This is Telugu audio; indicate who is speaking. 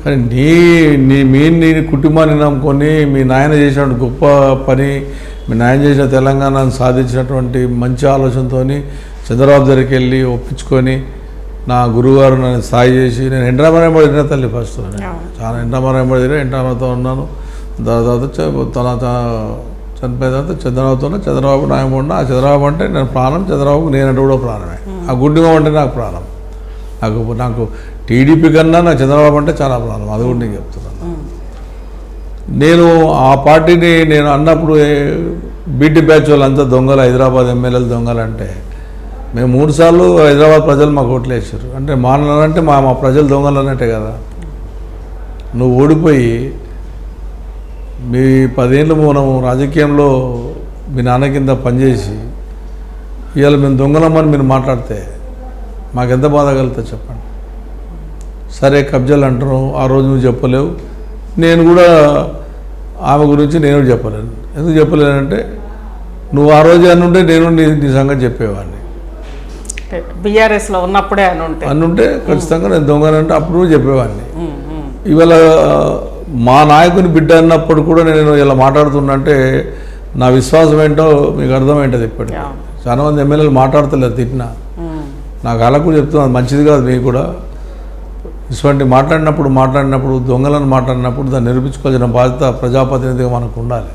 Speaker 1: కానీ నీ కుటుంబాన్ని నమ్ముకొని మీ నాయన చేసినటువంటి గొప్ప పని, మీ నాయన చేసిన తెలంగాణను సాధించినటువంటి మంచి ఆలోచనతో చంద్రబాబు దగ్గరికి వెళ్ళి ఒప్పించుకొని నా గురువుగారు నన్ను స్థాయి చేసి, నేను ఎండ్రామరం పడిన తల్లి ఫస్ట్ చాలా ఎండ్రామరం పడిన ఎండ్రామతో ఉన్నాను. తర్వాత చనిపోయిన తర్వాత చంద్రబాబు నాయన ఉన్నా. ఆ చంద్రబాబు అంటే నేను ప్రాణం, చంద్రబాబుకు నేనంటే కూడా ప్రాణమే. ఆ గుడ్డిగా అంటే నాకు ప్రాణం. నాకు టీడీపీ కన్నా నాకు చంద్రబాబు అంటే చాలా ప్రాణం. అది కూడా నేను చెప్తున్నాను. నేను ఆ పార్టీని నేను అన్నప్పుడు బీటీ బ్యాచ్ వాళ్ళంతా దొంగలు, హైదరాబాద్ ఎమ్మెల్యేలు దొంగలు అంటే, మేము 3 సార్లు హైదరాబాద్ ప్రజలు మాకు ఓట్లు వేసారు. అంటే మానంటే మా ప్రజలు దొంగలు అన్నట్టే కదా. నువ్వు ఓడిపోయి మీ 10 ఏళ్ళు మనం రాజకీయంలో మీ నాన్న కింద పనిచేసి ఇవాళ మేము దొంగలమ్మని మీరు మాట్లాడితే మాకెంత బాధ కలుగుతుంది చెప్పండి. సరే కబ్జాలు అంటున్నావు, ఆ రోజు నువ్వు చెప్పలేవు, నేను కూడా ఆమె గురించి నేను చెప్పలేను. ఎందుకు చెప్పలేనంటే నువ్వు ఆ రోజు అనుంటే నేను నీ సంగతి చెప్పేవాడిని.
Speaker 2: బీఆర్ఎస్లో ఉన్నప్పుడే
Speaker 1: అనుంటే ఖచ్చితంగా నేను దొంగనంటే అప్పుడు నువ్వు చెప్పేవాడిని. ఇవాళ మా నాయకుని బిడ్డ అన్నప్పుడు కూడా నేను ఇలా మాట్లాడుతున్నా అంటే నా విశ్వాసం ఏంటో మీకు అర్థమైంటుంది. ఇప్పటికీ చాలామంది ఎమ్మెల్యేలు మాట్లాడతలేదు, తిట్టినా నాకు అలా కూడా చెప్తున్నాను, మంచిది కాదు. మీకు కూడా ఇటువంటి మాట్లాడినప్పుడు దొంగలను మాట్లాడినప్పుడు దాన్ని నిరూపించుకోవాల్సిన బాధ్యత ప్రజాప్రతినిధిగా మనకు ఉండాలి.